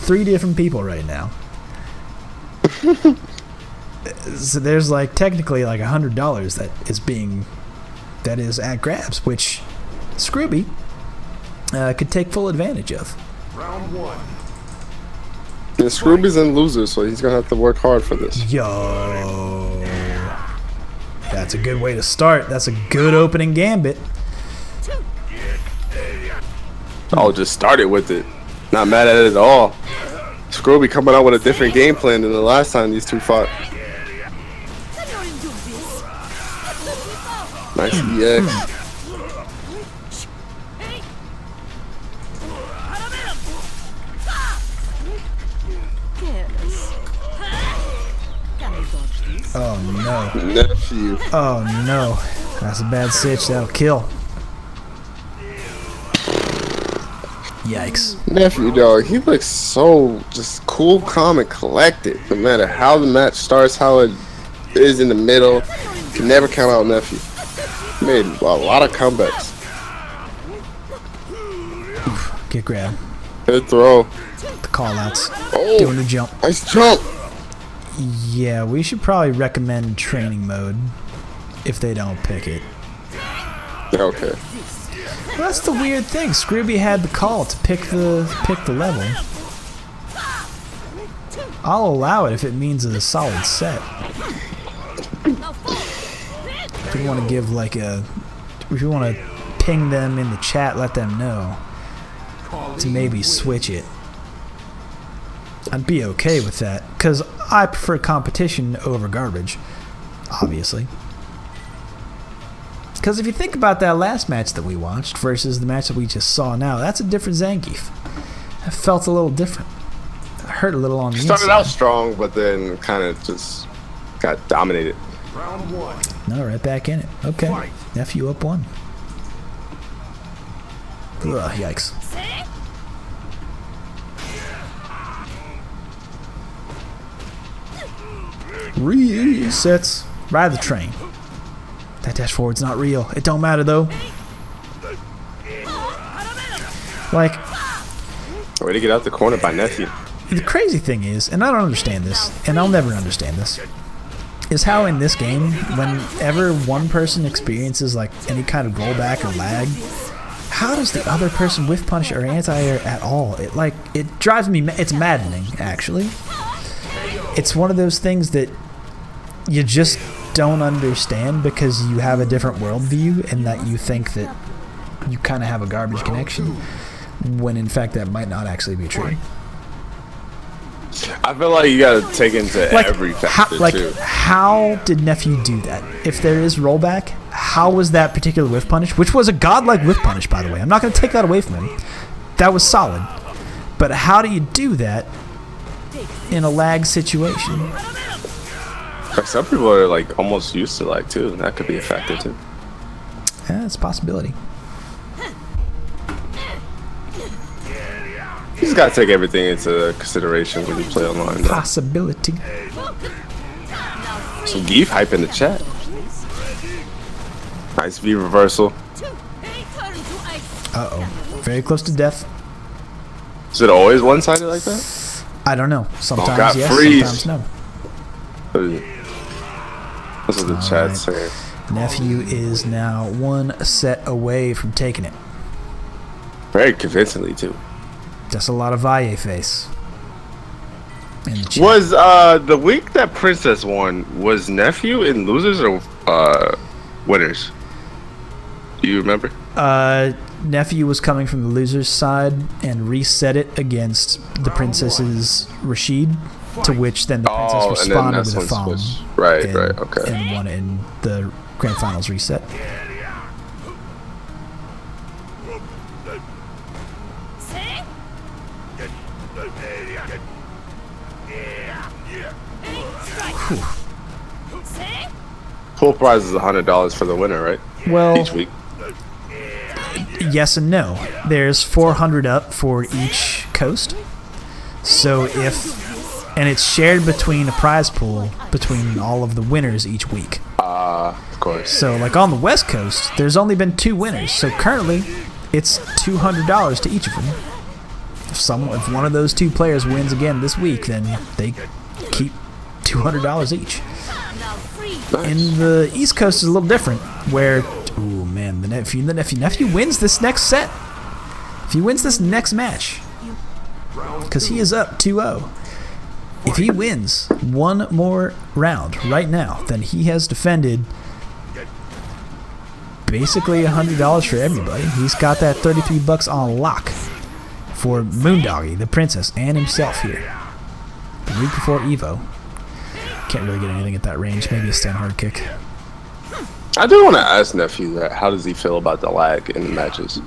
3 different people right now. So there's like technically like $100 that is at grabs, which Scrooby could take full advantage of. Round 1. Yeah, Scrooby's in loser, so he's gonna have to work hard for this. Yo, that's a good way to start. That's a good opening gambit. I'll just start it with it. Not mad at it at all. Scrooby coming out with a different game plan than the last time these two fought. Nice EX. Oh no. Nephew. Oh no. That's a bad sitch. That'll kill. Yikes. Nephew, dog, he looks so just cool, calm, and collected. No matter how the match starts, how it is in the middle, can never count out Nephew. He made a lot of comebacks. Oof, get grabbed. Good throw. The call outs. Oh, Doing the jump. nice jump. Yeah, we should probably recommend training mode if they don't pick it. Okay. Well, that's the weird thing. Scrooby had the call to pick the level. I'll allow it if it means a solid set. If you want to give like if you want to ping them in the chat, let them know to maybe switch it. I'd be okay with that, because I prefer competition over garbage, obviously. Because if you think about that last match that we watched versus the match that we just saw now, that's a different Zangief. It felt a little different. It hurt a little on the inside. Started out strong, but then kind of just got dominated. Round 1. No, right back in it. Okay. Nephew up 1. Ugh, yikes. Resets. Ride the train. That dash forward's not real. It don't matter though. Like, Way to get out the corner by Nephew. the crazy thing is, and I don't understand this, and I'll never understand this, is how in this game, whenever one person experiences like any kind of rollback or lag, how does the other person whiff punish or anti-air at all? It drives me. It's maddening, actually. It's one of those things that you just don't understand because you have a different worldview and that you think that you kind of have a garbage connection, when in fact that might not actually be true. I feel like you gotta take into every factor too. How did Nephew do that? If there is rollback, how was that particular whiff punish, which was a godlike whiff punish, by the way? I'm not going to take that away from him. That was solid. But how do you do that in a lag situation? Like, some people are like almost used to lag too. That could be a factor too. Yeah, it's a possibility. You just gotta take everything into consideration when you play online. Though. Possibility. Some Zangief hype in the chat. Nice V reversal. Uh-oh. Very close to death. Is it always one-sided like that? I don't know. Sometimes God, yes, freeze. sometimes no. That's what the chat's saying. Nephew is now 1 set away from taking it. Very convincingly too. That's a lot of Valle face. In the chat. Was the week that Princess won, was Nephew in losers or winners? Do you remember? Nephew was coming from the loser's side and reset it against the princess's Rashid, to which then the princess responded with a phone. Right, okay. And won in the grand finals reset. Whew. Full prize is $100 for the winner, right? Well, Each week. Yes and no. There's 400 up for each coast. So and it's shared between a prize pool between all of the winners each week. Of course. So like on the West Coast, there's only been 2 winners. So currently, it's $200 to each of them if one of those two players wins again this week, then they keep $200 each. Nice. In the East Coast is a little different, where the nephew wins this next set. If he wins this next match, because he is up 2-0. If he wins one more round right now, then he has defended basically $100 for everybody. He's got that $33 on lock for Moondoggy, the princess, and himself here. The week before Evo. Can't really get anything at that range. Maybe a stand hard kick. I do want to ask Nephew that. How does he feel about the lag in the matches?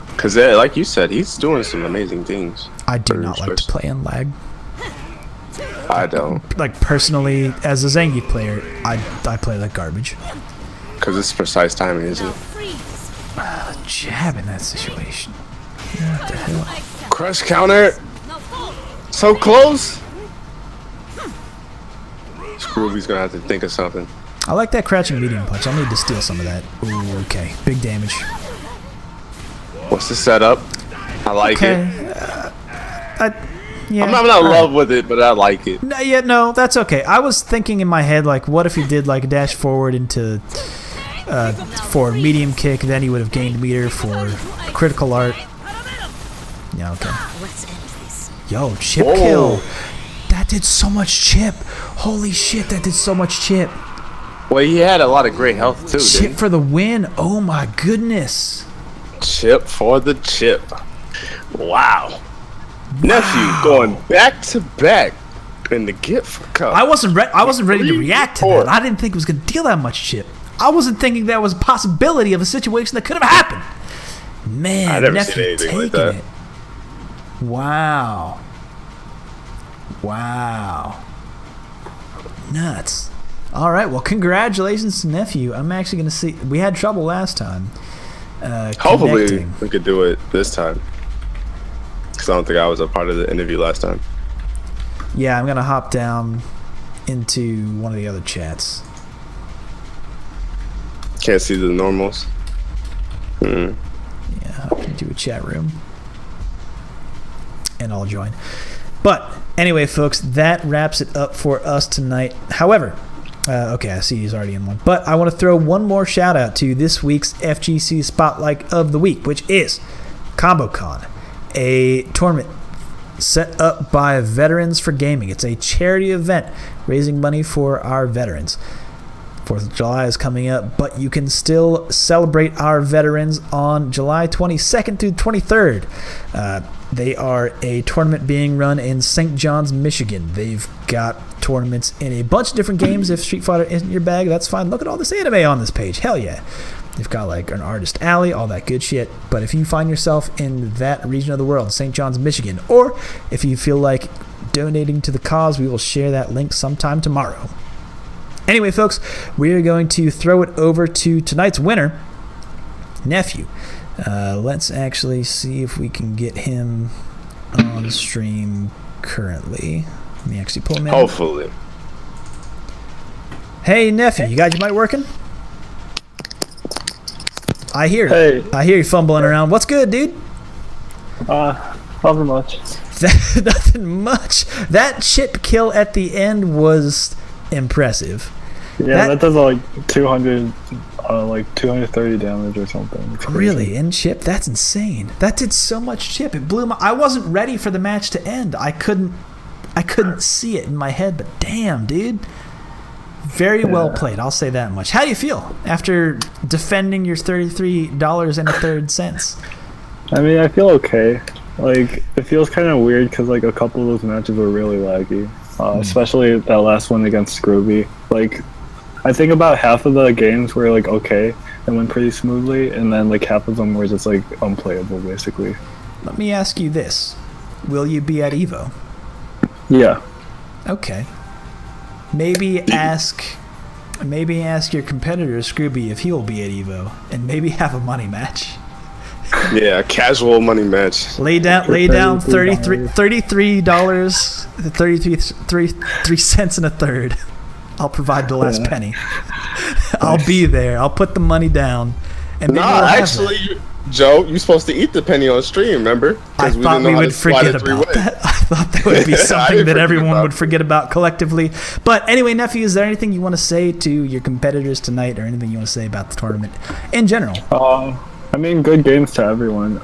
Because, like you said, he's doing some amazing things. I do not like to play in lag. I don't. Like, personally, as a Zangief player, I play like garbage. Because it's precise timing, isn't it? Jab in that situation. What the hell? Crush counter. So close. Scrooby's going to have to think of something. I like that crouching medium punch. I'll need to steal some of that. Ooh, okay. Big damage. What's the setup? I like it. Yeah, I'm not in love with it, but I like it. No, that's okay. I was thinking in my head, like, what if he did like a dash forward into for medium kick, then he would have gained meter for critical art. Yeah, okay. Yo, chip kill. That did so much chip. Holy shit, that did so much chip. Well, he had a lot of great health too. Chip for the win. Oh my goodness. Chip for the chip. Wow. Nephew going back to back in the gift cup. I wasn't ready to react to that. I didn't think it was going to deal that much chip. I wasn't thinking there was a possibility of a situation that could have happened. Man, I never Nephew seen anything taking like that. it. Wow. Nuts. All right, well, congratulations to Nephew. I'm actually going to see. We had trouble last time. Hopefully connecting. we could do it this time. Because I don't think I was a part of the interview last time. Yeah, I'm going to hop down into one of the other chats. Can't see the normals. Yeah, hop into a chat room. And I'll join. But anyway, folks, that wraps it up for us tonight. However, okay, I see he's already in one. But I want to throw one more shout out to this week's FGC Spotlight of the Week, which is ComboCon, a tournament set up by Veterans for Gaming. It's a charity event raising money for our veterans. 4th of July is coming up, but you can still celebrate our veterans on July 22nd through 23rd. They are a tournament being run in St. John's, Michigan. They've got tournaments in a bunch of different games. If Street Fighter isn't your bag, that's fine. Look at all this anime on this page. Hell yeah. They've got like an artist alley, all that good shit. But if you find yourself in that region of the world, St. John's, Michigan, or if you feel like donating to the cause, we will share that link sometime tomorrow. Anyway, folks, we are going to throw it over to tonight's winner, Nephew. Let's actually see if we can get him on stream currently. Let me actually pull him in. Hopefully. Hey, Nephew, you got your mic working? I hear Hey. I hear you fumbling around. What's good, dude? Nothing much. Nothing much. That chip kill at the end was impressive. Yeah, that does like 200, like 230 damage or something. It's crazy. Really, in chip? That's insane. That did so much chip. It blew my. I wasn't ready for the match to end. I couldn't see it in my head. But damn, dude, very well played. I'll say that much. How do you feel after defending your $33.33? I mean, I feel okay. Like, it feels kind of weird because like a couple of those matches were really laggy, especially that last one against Scrooby. Like, I think about half of the games were like okay and went pretty smoothly, and then like half of them were just like unplayable basically. Let me ask you this: will you be at Evo? Yeah. Okay. Maybe ask your competitor Scrooby if he will be at Evo, and maybe have a money match. Yeah, a casual money match. Lay down $33 and a third. I'll provide the last penny. I'll be there. I'll put the money down. And No, maybe we'll have actually, Joe, you supposed to eat the penny on stream, remember? I thought we would forget about that. I thought that would be something that everyone would forget about collectively. But anyway, Nephew, is there anything you want to say to your competitors tonight, or anything you want to say about the tournament in general? I mean, good games to everyone.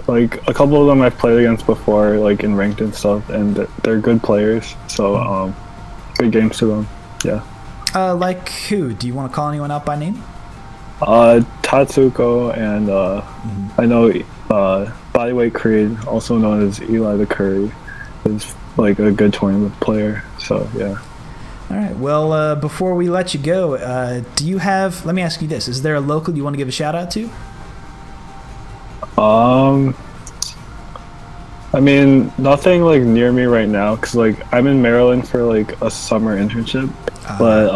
Like a couple of them I've played against before, like in ranked and stuff, and they're good players. So good games to them. Yeah. Like who? Do you want to call anyone out by name? Tatsuko and I know Bodyweight Creed, also known as Eli the Curry, is like a good tournament player. So yeah. All right. Well, before we let you go, do you have? Let me ask you this: is there a local you want to give a shout out to? I mean, nothing like near me right now, cause like I'm in Maryland for like a summer internship, but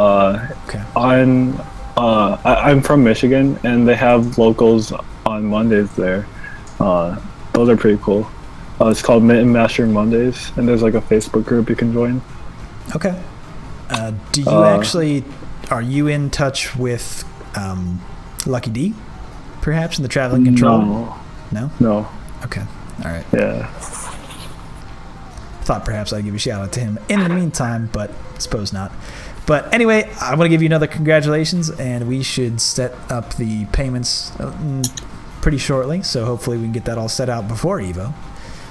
okay. I'm from Michigan, and they have locals on Mondays there. Those are pretty cool. It's called Mitten Master Mondays, and there's like a Facebook group you can join. Okay. Do you actually? Are you in touch with Lucky D, perhaps in the traveling control? No. No. Okay. All right. Yeah. Thought perhaps I'd give a shout out to him in the meantime, but suppose not. But anyway, I want to give you another congratulations, and we should set up the payments pretty shortly. So hopefully we can get that all set out before Evo.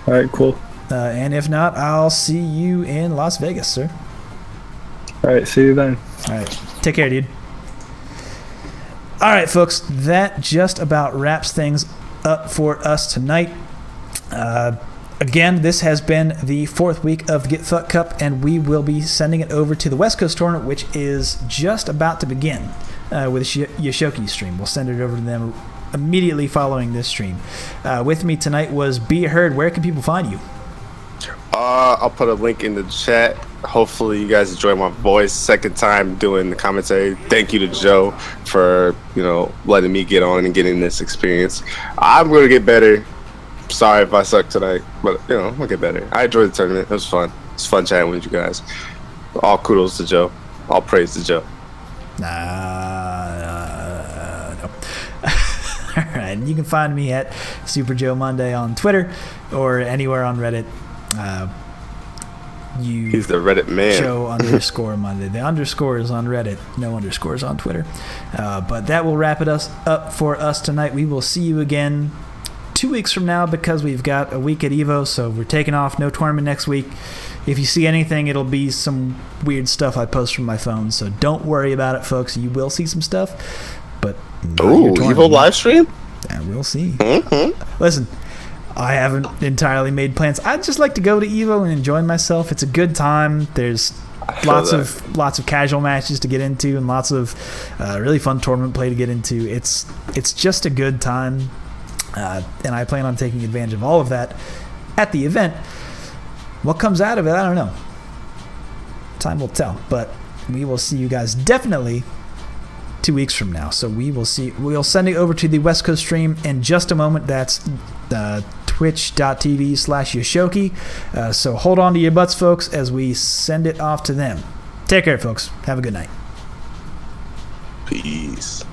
All right. Cool. And if not, I'll see you in Las Vegas, sir. All right. See you then. All right. Take care, dude. All right, folks. That just about wraps things up for us tonight. Again, this has been the 4th week of the Get Fucked Cup, and we will be sending it over to the West Coast tournament, which is just about to begin with Yoshoki's stream. We'll send it over to them immediately following this stream. With me tonight was Be Heard. Where can people find you? I'll put a link in the chat. Hopefully you guys enjoy my voice. Second time doing the commentary. Thank you to Joe for, letting me get on and getting this experience. I'm going to get better. Sorry if I suck tonight, but I'll get better. I enjoyed the tournament. It was fun. It's fun chatting with you guys. All kudos to Joe. All praise to Joe. No. All right. You can find me at Super Joe Monday on Twitter or anywhere on Reddit. He's the Reddit man. Joe _ Monday. The underscore is on Reddit. No underscores on Twitter. But that will wrap it up for us tonight. We will see you again 2 weeks from now, because we've got a week at Evo, so we're taking off. No tournament next week. If you see anything, it'll be some weird stuff I post from my phone, so don't worry about it, folks. You will see some stuff, but Evo live stream? Yeah, we'll see. Listen, I haven't entirely made plans. I'd just like to go to Evo and enjoy myself. It's a good time. There's lots of casual matches to get into, and lots of really fun tournament play to get into. It's just a good time. And I plan on taking advantage of all of that at the event. What comes out of it, I don't know. Time will tell. But we will see you guys definitely 2 weeks from now. So we'll send it over to the West Coast stream in just a moment. That's twitch.tv/Yoshoki. So hold on to your butts, folks, as we send it off to them. Take care, folks. Have a good night. Peace.